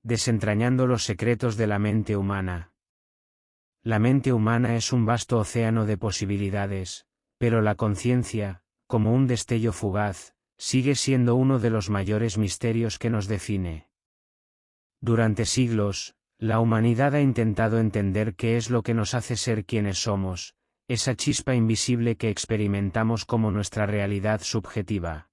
desentrañando los secretos de la mente humana. La mente humana es un vasto océano de posibilidades, pero la conciencia, como un destello fugaz, sigue siendo uno de los mayores misterios que nos define. Durante siglos, la humanidad ha intentado entender qué es lo que nos hace ser quienes somos, esa chispa invisible que experimentamos como nuestra realidad subjetiva.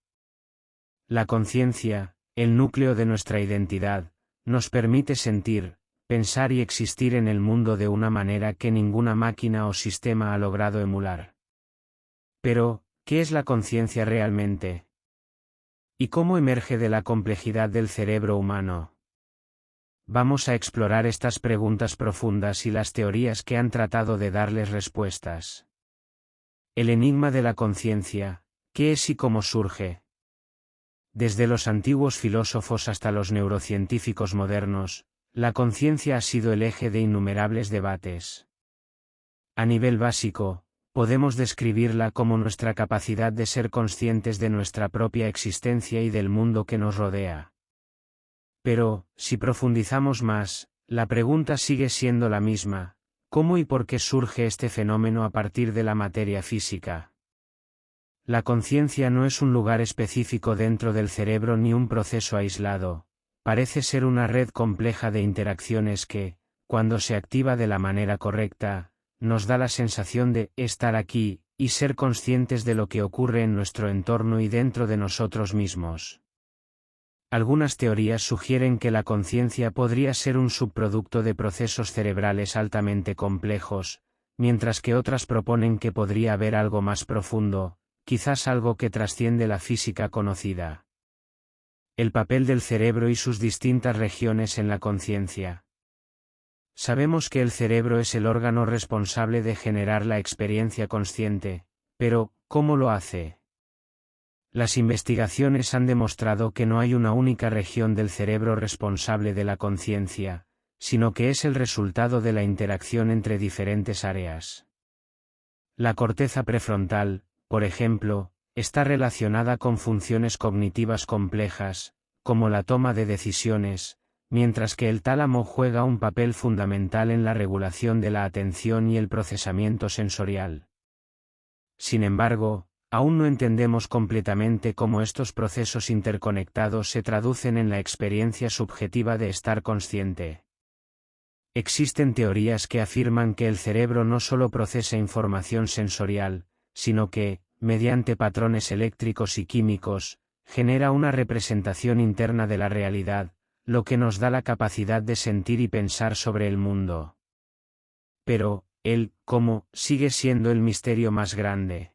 La conciencia, el núcleo de nuestra identidad, nos permite sentir, pensar y existir en el mundo de una manera que ninguna máquina o sistema ha logrado emular. Pero, ¿qué es la conciencia realmente? ¿Y cómo emerge de la complejidad del cerebro humano? Vamos a explorar estas preguntas profundas y las teorías que han tratado de darles respuestas. El enigma de la conciencia, ¿qué es y cómo surge? Desde los antiguos filósofos hasta los neurocientíficos modernos, la conciencia ha sido el eje de innumerables debates. A nivel básico, podemos describirla como nuestra capacidad de ser conscientes de nuestra propia existencia y del mundo que nos rodea. Pero, si profundizamos más, la pregunta sigue siendo la misma: ¿cómo y por qué surge este fenómeno a partir de la materia física? La conciencia no es un lugar específico dentro del cerebro ni un proceso aislado, parece ser una red compleja de interacciones que, cuando se activa de la manera correcta, nos da la sensación de estar aquí, y ser conscientes de lo que ocurre en nuestro entorno y dentro de nosotros mismos. Algunas teorías sugieren que la conciencia podría ser un subproducto de procesos cerebrales altamente complejos, mientras que otras proponen que podría haber algo más profundo, quizás algo que trasciende la física conocida. El papel del cerebro y sus distintas regiones en la conciencia. Sabemos que el cerebro es el órgano responsable de generar la experiencia consciente, pero, ¿cómo lo hace? Las investigaciones han demostrado que no hay una única región del cerebro responsable de la conciencia, sino que es el resultado de la interacción entre diferentes áreas. La corteza prefrontal, por ejemplo, está relacionada con funciones cognitivas complejas, como la toma de decisiones, mientras que el tálamo juega un papel fundamental en la regulación de la atención y el procesamiento sensorial. Sin embargo, aún no entendemos completamente cómo estos procesos interconectados se traducen en la experiencia subjetiva de estar consciente. Existen teorías que afirman que el cerebro no solo procesa información sensorial, sino que, mediante patrones eléctricos y químicos, genera una representación interna de la realidad, lo que nos da la capacidad de sentir y pensar sobre el mundo. Pero, el cómo sigue siendo el misterio más grande.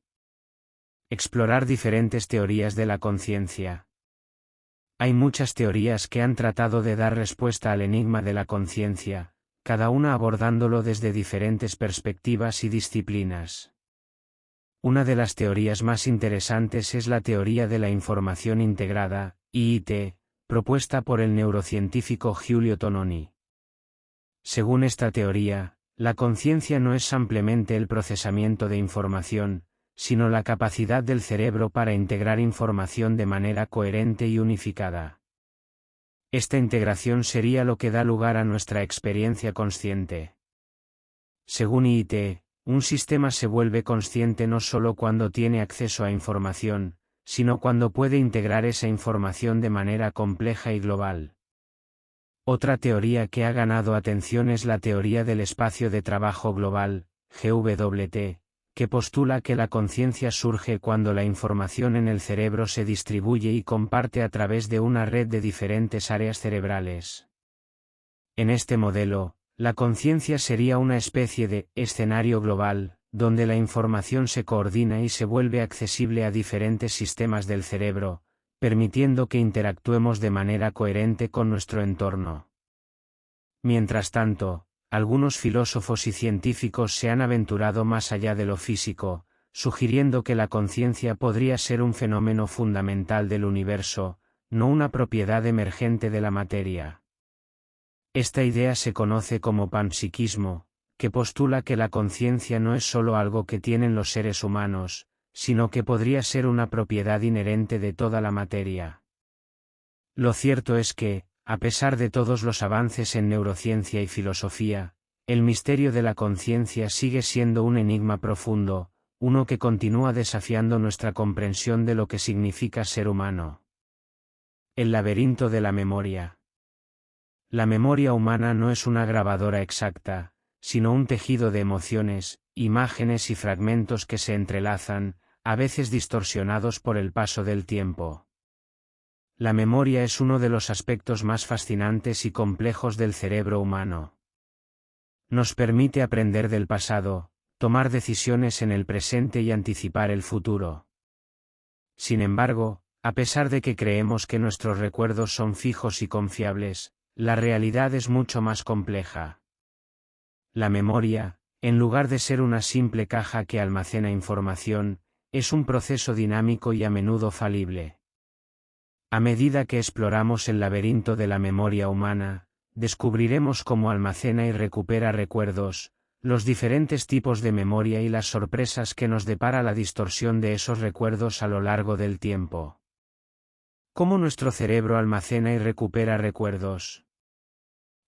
Explorar diferentes teorías de la conciencia. Hay muchas teorías que han tratado de dar respuesta al enigma de la conciencia, cada una abordándolo desde diferentes perspectivas y disciplinas. Una de las teorías más interesantes es la teoría de la información integrada, IIT, propuesta por el neurocientífico Giulio Tononi. Según esta teoría, la conciencia no es simplemente el procesamiento de información, sino la capacidad del cerebro para integrar información de manera coherente y unificada. Esta integración sería lo que da lugar a nuestra experiencia consciente. Según IIT, un sistema se vuelve consciente no solo cuando tiene acceso a información, sino cuando puede integrar esa información de manera compleja y global. Otra teoría que ha ganado atención es la teoría del espacio de trabajo global, GWT, que postula que la conciencia surge cuando la información en el cerebro se distribuye y comparte a través de una red de diferentes áreas cerebrales. En este modelo, la conciencia sería una especie de escenario global, donde la información se coordina y se vuelve accesible a diferentes sistemas del cerebro, permitiendo que interactuemos de manera coherente con nuestro entorno. Mientras tanto, algunos filósofos y científicos se han aventurado más allá de lo físico, sugiriendo que la conciencia podría ser un fenómeno fundamental del universo, no una propiedad emergente de la materia. Esta idea se conoce como panpsiquismo, que postula que la conciencia no es solo algo que tienen los seres humanos, sino que podría ser una propiedad inherente de toda la materia. Lo cierto es que, A pesar de todos los avances en neurociencia y filosofía, el misterio de la conciencia sigue siendo un enigma profundo, uno que continúa desafiando nuestra comprensión de lo que significa ser humano. El laberinto de la memoria. La memoria humana no es una grabadora exacta, sino un tejido de emociones, imágenes y fragmentos que se entrelazan, a veces distorsionados por el paso del tiempo. La memoria es uno de los aspectos más fascinantes y complejos del cerebro humano. Nos permite aprender del pasado, tomar decisiones en el presente y anticipar el futuro. Sin embargo, a pesar de que creemos que nuestros recuerdos son fijos y confiables, la realidad es mucho más compleja. La memoria, en lugar de ser una simple caja que almacena información, es un proceso dinámico y a menudo falible. A medida que exploramos el laberinto de la memoria humana, descubriremos cómo almacena y recupera recuerdos, los diferentes tipos de memoria y las sorpresas que nos depara la distorsión de esos recuerdos a lo largo del tiempo. ¿Cómo nuestro cerebro almacena y recupera recuerdos?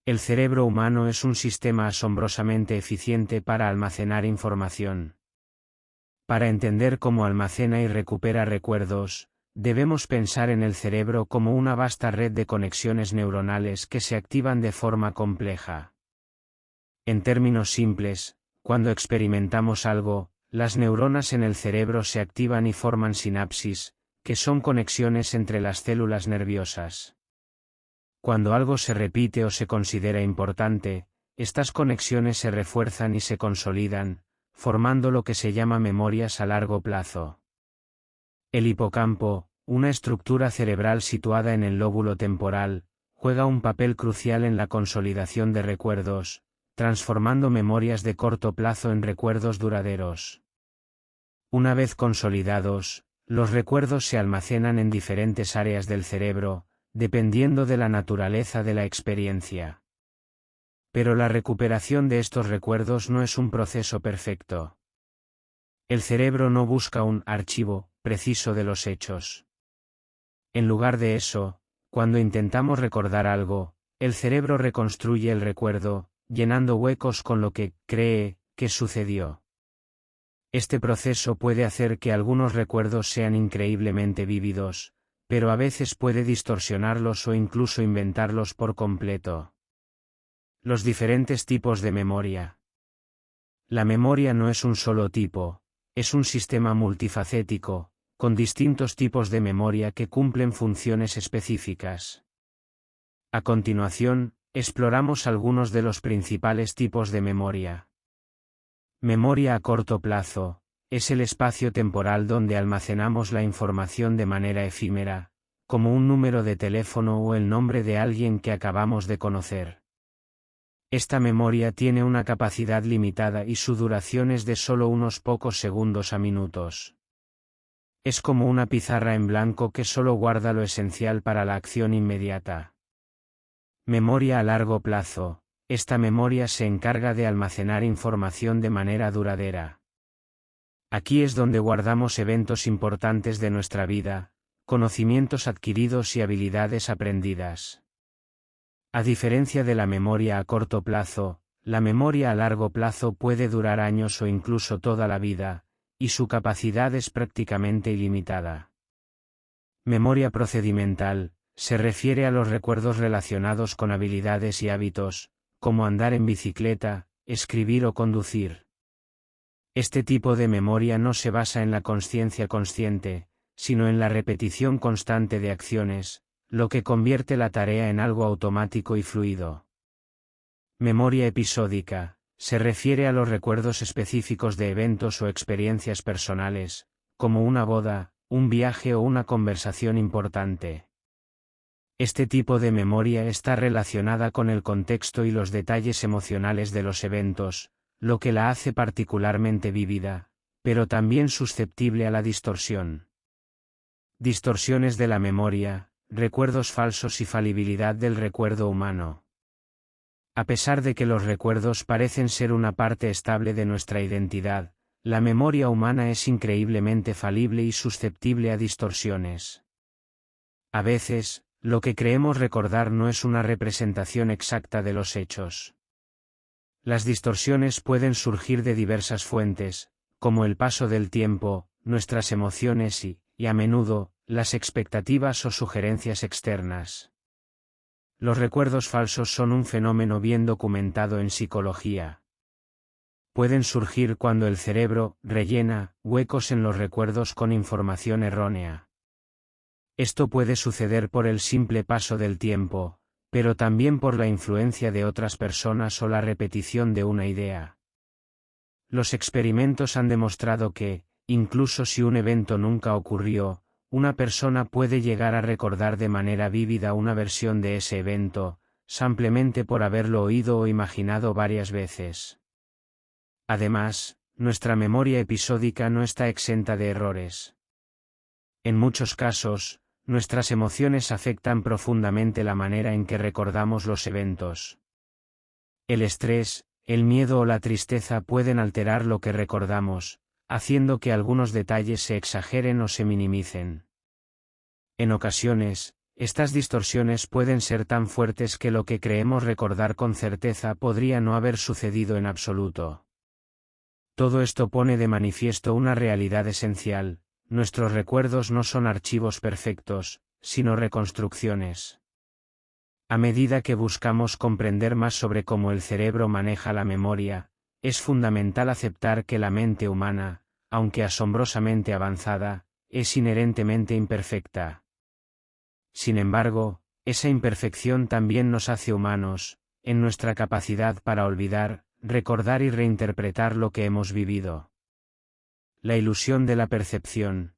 El cerebro humano es un sistema asombrosamente eficiente para almacenar información. Para entender cómo almacena y recupera recuerdos, debemos pensar en el cerebro como una vasta red de conexiones neuronales que se activan de forma compleja. En términos simples, cuando experimentamos algo, las neuronas en el cerebro se activan y forman sinapsis, que son conexiones entre las células nerviosas. Cuando algo se repite o se considera importante, estas conexiones se refuerzan y se consolidan, formando lo que se llama memorias a largo plazo. El hipocampo, una estructura cerebral situada en el lóbulo temporal, juega un papel crucial en la consolidación de recuerdos, transformando memorias de corto plazo en recuerdos duraderos. Una vez consolidados, los recuerdos se almacenan en diferentes áreas del cerebro, dependiendo de la naturaleza de la experiencia. Pero la recuperación de estos recuerdos no es un proceso perfecto. El cerebro no busca un archivo preciso de los hechos. En lugar de eso, cuando intentamos recordar algo, el cerebro reconstruye el recuerdo, llenando huecos con lo que cree que sucedió. Este proceso puede hacer que algunos recuerdos sean increíblemente vívidos, pero a veces puede distorsionarlos o incluso inventarlos por completo. Los diferentes tipos de memoria. La memoria no es un solo tipo, es un sistema multifacético, con distintos tipos de memoria que cumplen funciones específicas. A continuación, exploramos algunos de los principales tipos de memoria. Memoria a corto plazo, es el espacio temporal donde almacenamos la información de manera efímera, como un número de teléfono o el nombre de alguien que acabamos de conocer. Esta memoria tiene una capacidad limitada y su duración es de solo unos pocos segundos a minutos. Es como una pizarra en blanco que solo guarda lo esencial para la acción inmediata. Memoria a largo plazo. Esta memoria se encarga de almacenar información de manera duradera. Aquí es donde guardamos eventos importantes de nuestra vida, conocimientos adquiridos y habilidades aprendidas. A diferencia de la memoria a corto plazo, la memoria a largo plazo puede durar años o incluso toda la vida, y su capacidad es prácticamente ilimitada. Memoria procedimental, se refiere a los recuerdos relacionados con habilidades y hábitos, como andar en bicicleta, escribir o conducir. Este tipo de memoria no se basa en la consciencia consciente, sino en la repetición constante de acciones, lo que convierte la tarea en algo automático y fluido. Memoria episódica, se refiere a los recuerdos específicos de eventos o experiencias personales, como una boda, un viaje o una conversación importante. Este tipo de memoria está relacionada con el contexto y los detalles emocionales de los eventos, lo que la hace particularmente vívida, pero también susceptible a la distorsión. Distorsiones de la memoria, recuerdos falsos y falibilidad del recuerdo humano. A pesar de que los recuerdos parecen ser una parte estable de nuestra identidad, la memoria humana es increíblemente falible y susceptible a distorsiones. A veces, lo que creemos recordar no es una representación exacta de los hechos. Las distorsiones pueden surgir de diversas fuentes, como el paso del tiempo, nuestras emociones y a menudo, las expectativas o sugerencias externas. Los recuerdos falsos son un fenómeno bien documentado en psicología. Pueden surgir cuando el cerebro rellena huecos en los recuerdos con información errónea. Esto puede suceder por el simple paso del tiempo, pero también por la influencia de otras personas o la repetición de una idea. Los experimentos han demostrado que, incluso si un evento nunca ocurrió, una persona puede llegar a recordar de manera vívida una versión de ese evento, simplemente por haberlo oído o imaginado varias veces. Además, nuestra memoria episódica no está exenta de errores. En muchos casos, nuestras emociones afectan profundamente la manera en que recordamos los eventos. El estrés, el miedo o la tristeza pueden alterar lo que recordamos, haciendo que algunos detalles se exageren o se minimicen. En ocasiones, estas distorsiones pueden ser tan fuertes que lo que creemos recordar con certeza podría no haber sucedido en absoluto. Todo esto pone de manifiesto una realidad esencial: nuestros recuerdos no son archivos perfectos, sino reconstrucciones. A medida que buscamos comprender más sobre cómo el cerebro maneja la memoria, es fundamental aceptar que la mente humana, aunque asombrosamente avanzada, es inherentemente imperfecta. Sin embargo, esa imperfección también nos hace humanos, en nuestra capacidad para olvidar, recordar y reinterpretar lo que hemos vivido. La ilusión de la percepción.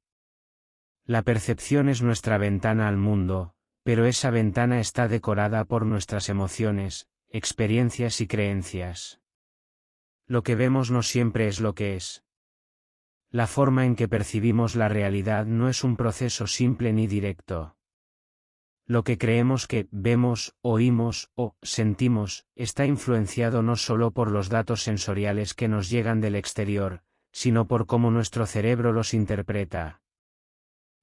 La percepción es nuestra ventana al mundo, pero esa ventana está decorada por nuestras emociones, experiencias y creencias. Lo que vemos no siempre es lo que es. La forma en que percibimos la realidad no es un proceso simple ni directo. Lo que creemos que vemos, oímos o sentimos está influenciado no solo por los datos sensoriales que nos llegan del exterior, sino por cómo nuestro cerebro los interpreta.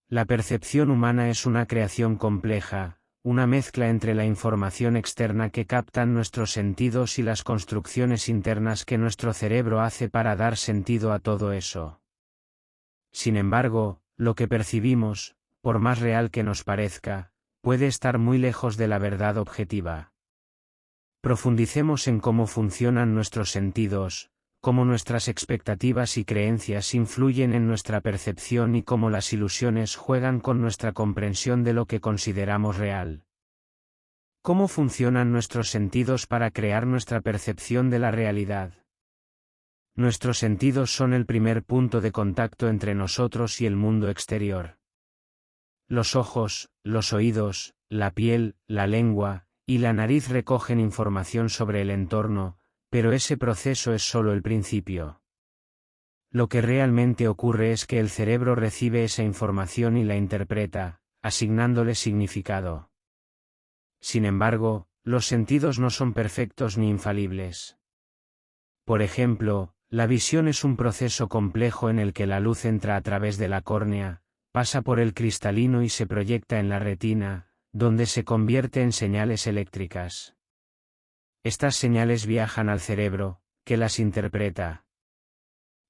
La percepción humana es una creación compleja, una mezcla entre la información externa que captan nuestros sentidos y las construcciones internas que nuestro cerebro hace para dar sentido a todo eso. Sin embargo, lo que percibimos, por más real que nos parezca, puede estar muy lejos de la verdad objetiva. Profundicemos en cómo funcionan nuestros sentidos, cómo nuestras expectativas y creencias influyen en nuestra percepción y cómo las ilusiones juegan con nuestra comprensión de lo que consideramos real. ¿Cómo funcionan nuestros sentidos para crear nuestra percepción de la realidad? Nuestros sentidos son el primer punto de contacto entre nosotros y el mundo exterior. Los ojos, los oídos, la piel, la lengua y la nariz recogen información sobre el entorno, pero ese proceso es solo el principio. Lo que realmente ocurre es que el cerebro recibe esa información y la interpreta, asignándole significado. Sin embargo, los sentidos no son perfectos ni infalibles. Por ejemplo, la visión es un proceso complejo en el que la luz entra a través de la córnea, pasa por el cristalino y se proyecta en la retina, donde se convierte en señales eléctricas. Estas señales viajan al cerebro, que las interpreta.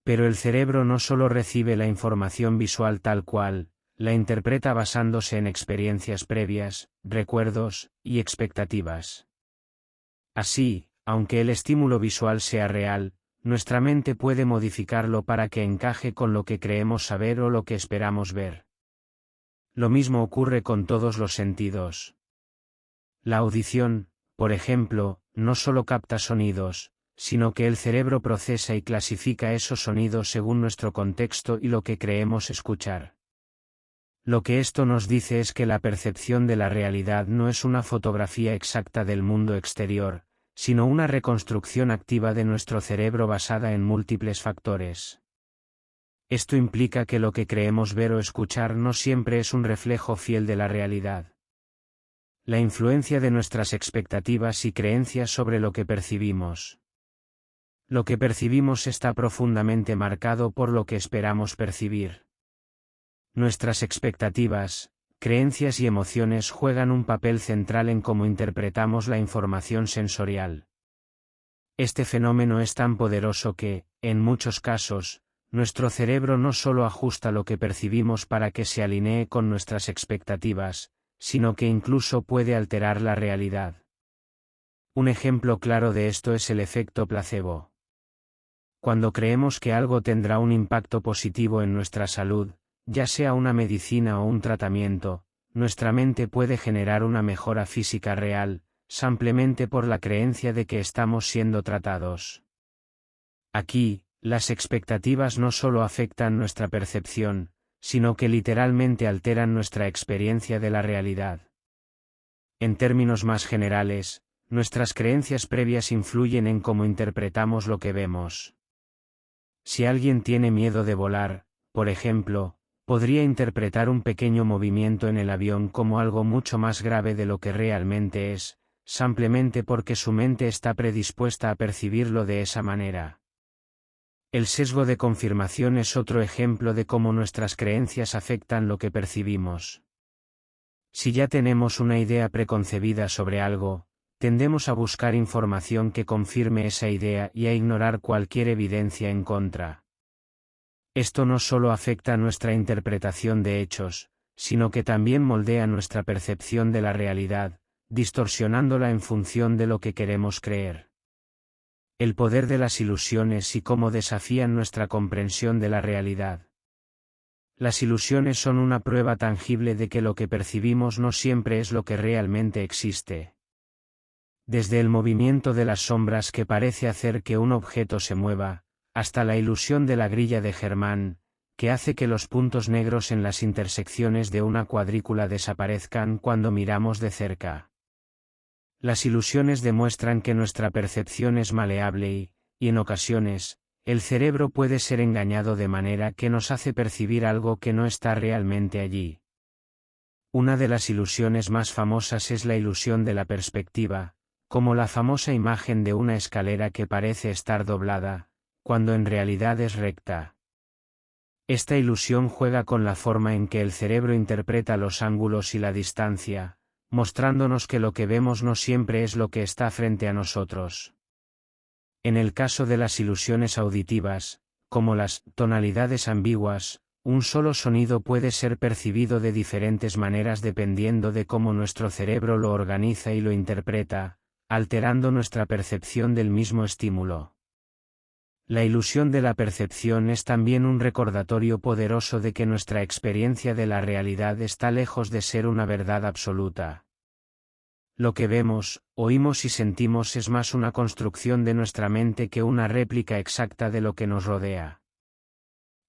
Pero el cerebro no solo recibe la información visual tal cual, la interpreta basándose en experiencias previas, recuerdos y expectativas. Así, aunque el estímulo visual sea real, nuestra mente puede modificarlo para que encaje con lo que creemos saber o lo que esperamos ver. Lo mismo ocurre con todos los sentidos. La audición, por ejemplo, no solo capta sonidos, sino que el cerebro procesa y clasifica esos sonidos según nuestro contexto y lo que creemos escuchar. Lo que esto nos dice es que la percepción de la realidad no es una fotografía exacta del mundo exterior, sino una reconstrucción activa de nuestro cerebro basada en múltiples factores. Esto implica que lo que creemos ver o escuchar no siempre es un reflejo fiel de la realidad. La influencia de nuestras expectativas y creencias sobre lo que percibimos. Lo que percibimos está profundamente marcado por lo que esperamos percibir. Nuestras expectativas, creencias y emociones juegan un papel central en cómo interpretamos la información sensorial. Este fenómeno es tan poderoso que, en muchos casos, nuestro cerebro no solo ajusta lo que percibimos para que se alinee con nuestras expectativas, sino que incluso puede alterar la realidad. Un ejemplo claro de esto es el efecto placebo. Cuando creemos que algo tendrá un impacto positivo en nuestra salud, ya sea una medicina o un tratamiento, nuestra mente puede generar una mejora física real, simplemente por la creencia de que estamos siendo tratados. Aquí, las expectativas no solo afectan nuestra percepción, sino que literalmente alteran nuestra experiencia de la realidad. En términos más generales, nuestras creencias previas influyen en cómo interpretamos lo que vemos. Si alguien tiene miedo de volar, por ejemplo, podría interpretar un pequeño movimiento en el avión como algo mucho más grave de lo que realmente es, simplemente porque su mente está predispuesta a percibirlo de esa manera. El sesgo de confirmación es otro ejemplo de cómo nuestras creencias afectan lo que percibimos. Si ya tenemos una idea preconcebida sobre algo, tendemos a buscar información que confirme esa idea y a ignorar cualquier evidencia en contra. Esto no solo afecta nuestra interpretación de hechos, sino que también moldea nuestra percepción de la realidad, distorsionándola en función de lo que queremos creer. El poder de las ilusiones y cómo desafían nuestra comprensión de la realidad. Las ilusiones son una prueba tangible de que lo que percibimos no siempre es lo que realmente existe. Desde el movimiento de las sombras que parece hacer que un objeto se mueva, hasta la ilusión de la grilla de Germán, que hace que los puntos negros en las intersecciones de una cuadrícula desaparezcan cuando miramos de cerca. Las ilusiones demuestran que nuestra percepción es maleable y, en ocasiones, el cerebro puede ser engañado de manera que nos hace percibir algo que no está realmente allí. Una de las ilusiones más famosas es la ilusión de la perspectiva, como la famosa imagen de una escalera que parece estar doblada, cuando en realidad es recta. Esta ilusión juega con la forma en que el cerebro interpreta los ángulos y la distancia, mostrándonos que lo que vemos no siempre es lo que está frente a nosotros. En el caso de las ilusiones auditivas, como las tonalidades ambiguas, un solo sonido puede ser percibido de diferentes maneras dependiendo de cómo nuestro cerebro lo organiza y lo interpreta, alterando nuestra percepción del mismo estímulo. La ilusión de la percepción es también un recordatorio poderoso de que nuestra experiencia de la realidad está lejos de ser una verdad absoluta. Lo que vemos, oímos y sentimos es más una construcción de nuestra mente que una réplica exacta de lo que nos rodea.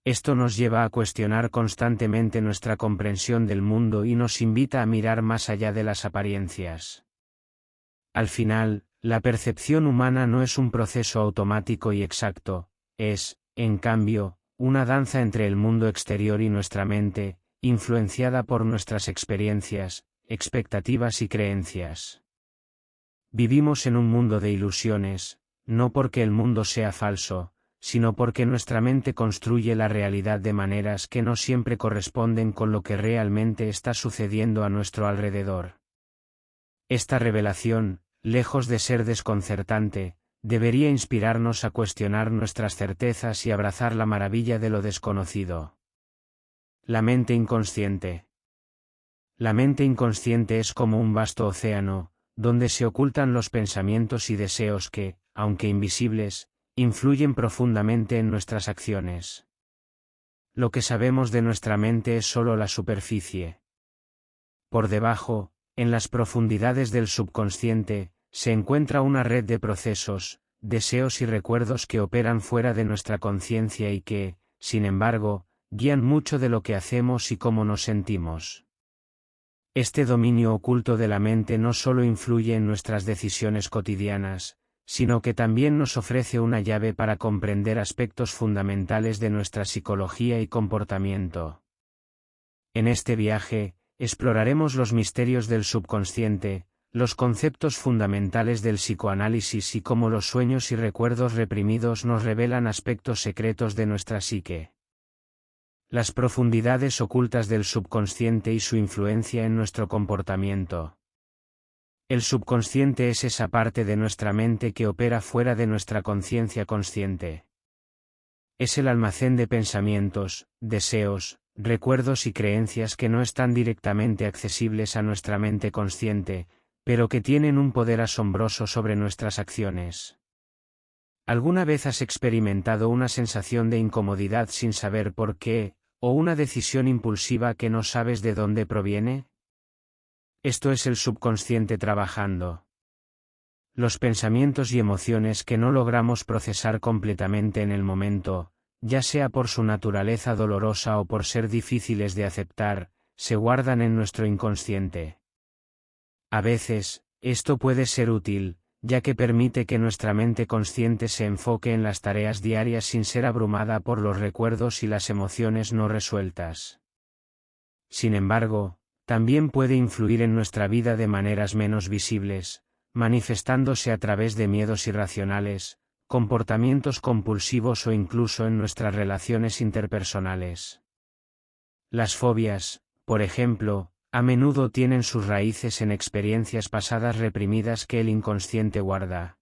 Esto nos lleva a cuestionar constantemente nuestra comprensión del mundo y nos invita a mirar más allá de las apariencias. Al final, la percepción humana no es un proceso automático y exacto, es, en cambio, una danza entre el mundo exterior y nuestra mente, influenciada por nuestras experiencias, expectativas y creencias. Vivimos en un mundo de ilusiones, no porque el mundo sea falso, sino porque nuestra mente construye la realidad de maneras que no siempre corresponden con lo que realmente está sucediendo a nuestro alrededor. Esta revelación, lejos de ser desconcertante, debería inspirarnos a cuestionar nuestras certezas y abrazar la maravilla de lo desconocido. La mente inconsciente. La mente inconsciente es como un vasto océano, donde se ocultan los pensamientos y deseos que, aunque invisibles, influyen profundamente en nuestras acciones. Lo que sabemos de nuestra mente es solo la superficie. Por debajo, en las profundidades del subconsciente, se encuentra una red de procesos, deseos y recuerdos que operan fuera de nuestra conciencia y que, sin embargo, guían mucho de lo que hacemos y cómo nos sentimos. Este dominio oculto de la mente no solo influye en nuestras decisiones cotidianas, sino que también nos ofrece una llave para comprender aspectos fundamentales de nuestra psicología y comportamiento. En este viaje, exploraremos los misterios del subconsciente, los conceptos fundamentales del psicoanálisis y cómo los sueños y recuerdos reprimidos nos revelan aspectos secretos de nuestra psique. Las profundidades ocultas del subconsciente y su influencia en nuestro comportamiento. El subconsciente es esa parte de nuestra mente que opera fuera de nuestra conciencia consciente. Es el almacén de pensamientos, deseos, recuerdos y creencias que no están directamente accesibles a nuestra mente consciente, pero que tienen un poder asombroso sobre nuestras acciones. ¿Alguna vez has experimentado una sensación de incomodidad sin saber por qué, o una decisión impulsiva que no sabes de dónde proviene? Esto es el subconsciente trabajando. Los pensamientos y emociones que no logramos procesar completamente en el momento, ya sea por su naturaleza dolorosa o por ser difíciles de aceptar, se guardan en nuestro inconsciente. A veces, esto puede ser útil, ya que permite que nuestra mente consciente se enfoque en las tareas diarias sin ser abrumada por los recuerdos y las emociones no resueltas. Sin embargo, también puede influir en nuestra vida de maneras menos visibles, manifestándose a través de miedos irracionales, comportamientos compulsivos o incluso en nuestras relaciones interpersonales. Las fobias, por ejemplo, a menudo tienen sus raíces en experiencias pasadas reprimidas que el inconsciente guarda.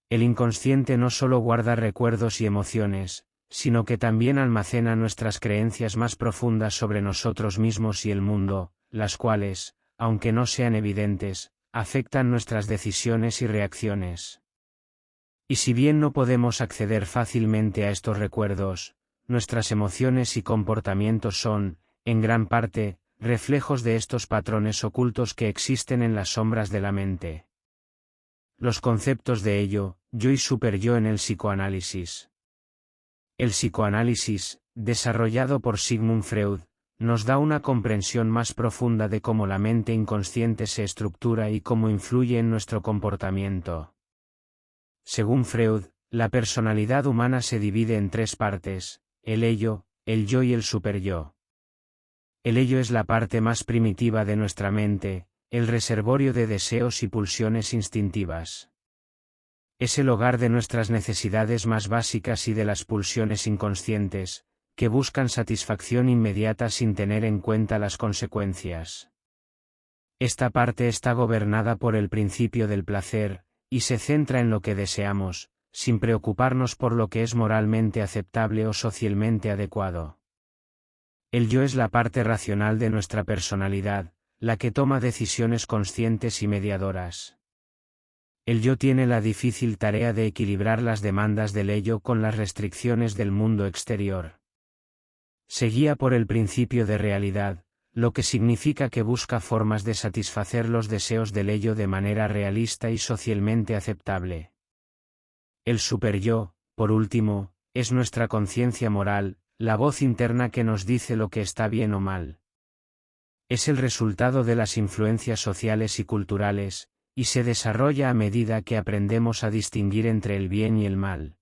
El inconsciente no solo guarda recuerdos y emociones, sino que también almacena nuestras creencias más profundas sobre nosotros mismos y el mundo, las cuales, aunque no sean evidentes, afectan nuestras decisiones y reacciones. Y si bien no podemos acceder fácilmente a estos recuerdos, nuestras emociones y comportamientos son, en gran parte, reflejos de estos patrones ocultos que existen en las sombras de la mente. Los conceptos de ello, yo y superyo en el psicoanálisis. El psicoanálisis, desarrollado por Sigmund Freud, nos da una comprensión más profunda de cómo la mente inconsciente se estructura y cómo influye en nuestro comportamiento. Según Freud, la personalidad humana se divide en tres partes: el ello, el yo y el superyo. El ello es la parte más primitiva de nuestra mente, el reservorio de deseos y pulsiones instintivas. Es el hogar de nuestras necesidades más básicas y de las pulsiones inconscientes, que buscan satisfacción inmediata sin tener en cuenta las consecuencias. Esta parte está gobernada por el principio del placer, y se centra en lo que deseamos, sin preocuparnos por lo que es moralmente aceptable o socialmente adecuado. El yo es la parte racional de nuestra personalidad, la que toma decisiones conscientes y mediadoras. El yo tiene la difícil tarea de equilibrar las demandas del ello con las restricciones del mundo exterior. Se guía por el principio de realidad, lo que significa que busca formas de satisfacer los deseos del ello de manera realista y socialmente aceptable. El superyo, por último, es nuestra conciencia moral, la voz interna que nos dice lo que está bien o mal. Es el resultado de las influencias sociales y culturales, y se desarrolla a medida que aprendemos a distinguir entre el bien y el mal.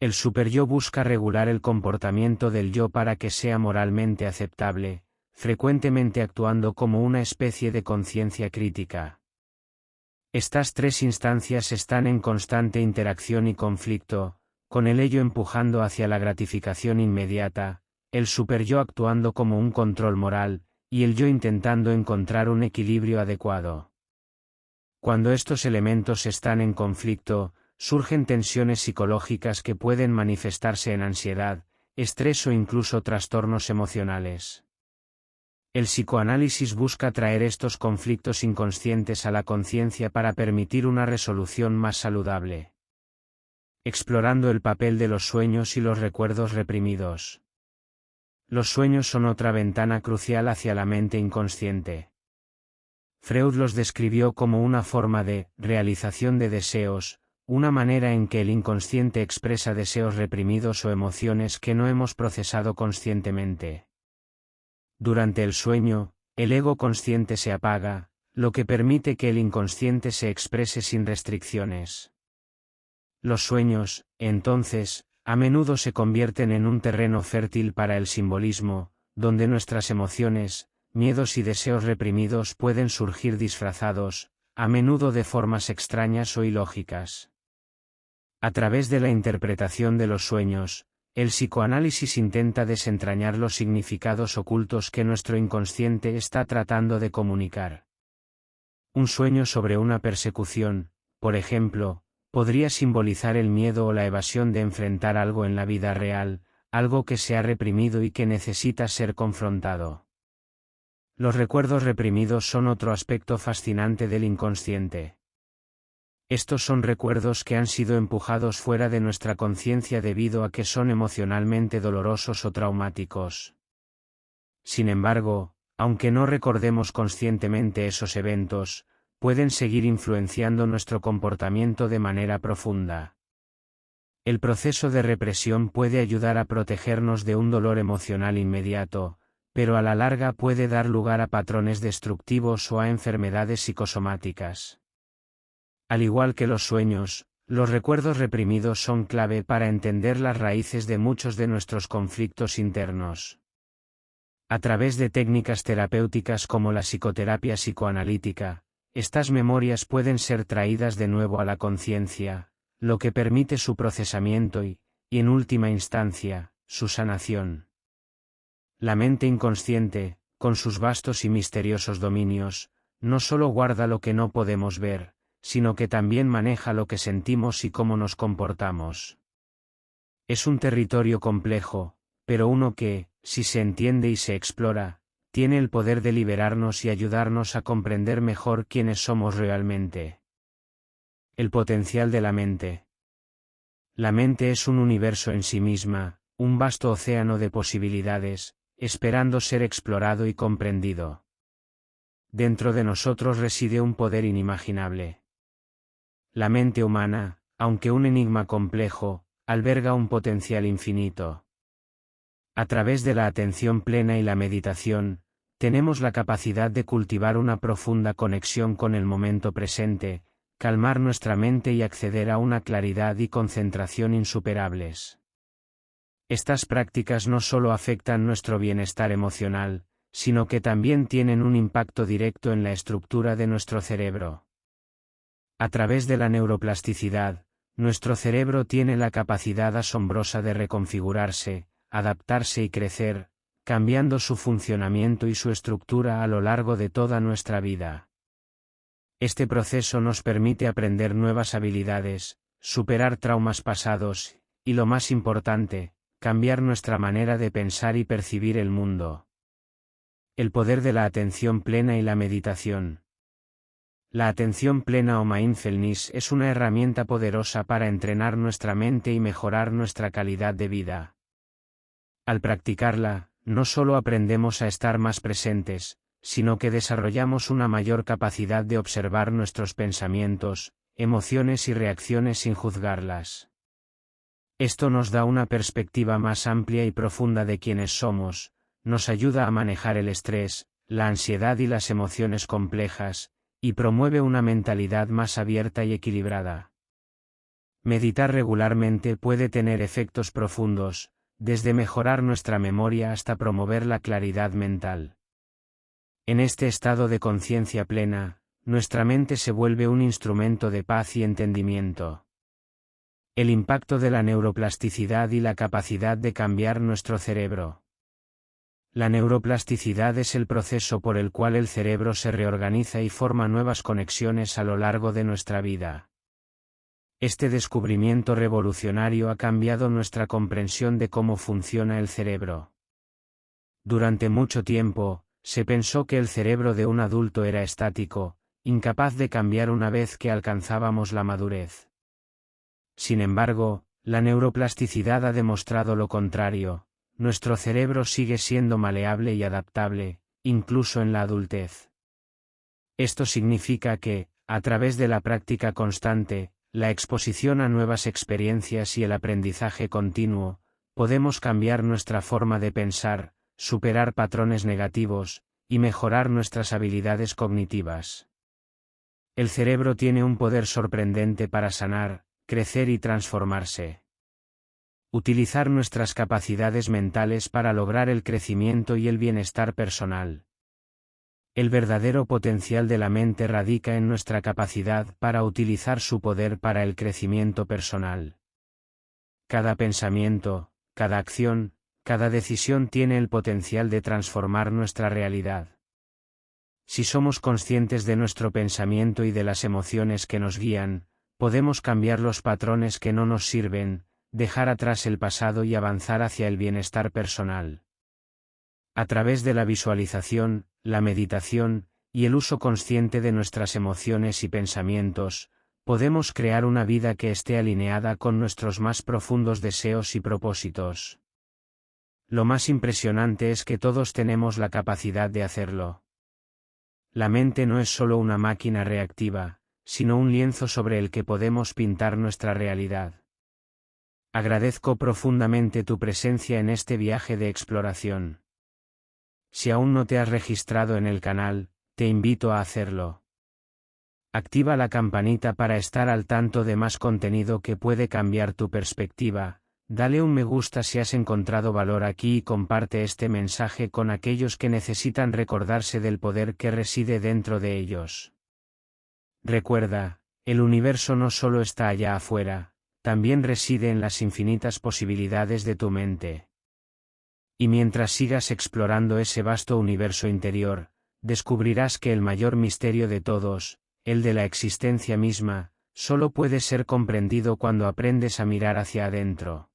El superyo busca regular el comportamiento del yo para que sea moralmente aceptable, frecuentemente actuando como una especie de conciencia crítica. Estas tres instancias están en constante interacción y conflicto, con el ello empujando hacia la gratificación inmediata, el superyo actuando como un control moral, y el yo intentando encontrar un equilibrio adecuado. Cuando estos elementos están en conflicto, surgen tensiones psicológicas que pueden manifestarse en ansiedad, estrés o incluso trastornos emocionales. El psicoanálisis busca traer estos conflictos inconscientes a la conciencia para permitir una resolución más saludable. Explorando el papel de los sueños y los recuerdos reprimidos. Los sueños son otra ventana crucial hacia la mente inconsciente. Freud los describió como una forma de realización de deseos, una manera en que el inconsciente expresa deseos reprimidos o emociones que no hemos procesado conscientemente. Durante el sueño, el ego consciente se apaga, lo que permite que el inconsciente se exprese sin restricciones. Los sueños, entonces, a menudo se convierten en un terreno fértil para el simbolismo, donde nuestras emociones, miedos y deseos reprimidos pueden surgir disfrazados, a menudo de formas extrañas o ilógicas. A través de la interpretación de los sueños, El psicoanálisis intenta desentrañar los significados ocultos que nuestro inconsciente está tratando de comunicar. Un sueño sobre una persecución, por ejemplo, podría simbolizar el miedo o la evasión de enfrentar algo en la vida real, algo que se ha reprimido y que necesita ser confrontado. Los recuerdos reprimidos son otro aspecto fascinante del inconsciente. Estos son recuerdos que han sido empujados fuera de nuestra conciencia debido a que son emocionalmente dolorosos o traumáticos. Sin embargo, aunque no recordemos conscientemente esos eventos, pueden seguir influenciando nuestro comportamiento de manera profunda. El proceso de represión puede ayudar a protegernos de un dolor emocional inmediato, pero a la larga puede dar lugar a patrones destructivos o a enfermedades psicosomáticas. Al igual que los sueños, los recuerdos reprimidos son clave para entender las raíces de muchos de nuestros conflictos internos. A través de técnicas terapéuticas como la psicoterapia psicoanalítica, estas memorias pueden ser traídas de nuevo a la conciencia, lo que permite su procesamiento y, en última instancia, su sanación. La mente inconsciente, con sus vastos y misteriosos dominios, no solo guarda lo que no podemos ver, sino que también maneja lo que sentimos y cómo nos comportamos. Es un territorio complejo, pero uno que, si se entiende y se explora, tiene el poder de liberarnos y ayudarnos a comprender mejor quiénes somos realmente. El potencial de la mente. La mente es un universo en sí misma, un vasto océano de posibilidades, esperando ser explorado y comprendido. Dentro de nosotros reside un poder inimaginable. La mente humana, aunque un enigma complejo, alberga un potencial infinito. A través de la atención plena y la meditación, tenemos la capacidad de cultivar una profunda conexión con el momento presente, calmar nuestra mente y acceder a una claridad y concentración insuperables. Estas prácticas no solo afectan nuestro bienestar emocional, sino que también tienen un impacto directo en la estructura de nuestro cerebro. A través de la neuroplasticidad, nuestro cerebro tiene la capacidad asombrosa de reconfigurarse, adaptarse y crecer, cambiando su funcionamiento y su estructura a lo largo de toda nuestra vida. Este proceso nos permite aprender nuevas habilidades, superar traumas pasados, y lo más importante, cambiar nuestra manera de pensar y percibir el mundo. El poder de la atención plena y la meditación. La atención plena o mindfulness es una herramienta poderosa para entrenar nuestra mente y mejorar nuestra calidad de vida. Al practicarla, no solo aprendemos a estar más presentes, sino que desarrollamos una mayor capacidad de observar nuestros pensamientos, emociones y reacciones sin juzgarlas. Esto nos da una perspectiva más amplia y profunda de quiénes somos, nos ayuda a manejar el estrés, la ansiedad y las emociones complejas, y promueve una mentalidad más abierta y equilibrada. Meditar regularmente puede tener efectos profundos, desde mejorar nuestra memoria hasta promover la claridad mental. En este estado de conciencia plena, nuestra mente se vuelve un instrumento de paz y entendimiento. El impacto de la neuroplasticidad y la capacidad de cambiar nuestro cerebro. La neuroplasticidad es el proceso por el cual el cerebro se reorganiza y forma nuevas conexiones a lo largo de nuestra vida. Este descubrimiento revolucionario ha cambiado nuestra comprensión de cómo funciona el cerebro. Durante mucho tiempo, se pensó que el cerebro de un adulto era estático, incapaz de cambiar una vez que alcanzábamos la madurez. Sin embargo, la neuroplasticidad ha demostrado lo contrario, nuestro cerebro sigue siendo maleable y adaptable, incluso en la adultez. Esto significa que, a través de la práctica constante, la exposición a nuevas experiencias y el aprendizaje continuo, podemos cambiar nuestra forma de pensar, superar patrones negativos, y mejorar nuestras habilidades cognitivas. El cerebro tiene un poder sorprendente para sanar, crecer y transformarse. Utilizar nuestras capacidades mentales para lograr el crecimiento y el bienestar personal. El verdadero potencial de la mente radica en nuestra capacidad para utilizar su poder para el crecimiento personal. Cada pensamiento, cada acción, cada decisión tiene el potencial de transformar nuestra realidad. Si somos conscientes de nuestro pensamiento y de las emociones que nos guían, podemos cambiar los patrones que no nos sirven, dejar atrás el pasado y avanzar hacia el bienestar personal. A través de la visualización, la meditación, y el uso consciente de nuestras emociones y pensamientos, podemos crear una vida que esté alineada con nuestros más profundos deseos y propósitos. Lo más impresionante es que todos tenemos la capacidad de hacerlo. La mente no es solo una máquina reactiva, sino un lienzo sobre el que podemos pintar nuestra realidad. Agradezco profundamente tu presencia en este viaje de exploración. Si aún no te has registrado en el canal, te invito a hacerlo. Activa la campanita para estar al tanto de más contenido que puede cambiar tu perspectiva. Dale un me gusta si has encontrado valor aquí y comparte este mensaje con aquellos que necesitan recordarse del poder que reside dentro de ellos. Recuerda, el universo no solo está allá afuera, también reside en las infinitas posibilidades de tu mente. Y mientras sigas explorando ese vasto universo interior, descubrirás que el mayor misterio de todos, el de la existencia misma, solo puede ser comprendido cuando aprendes a mirar hacia adentro.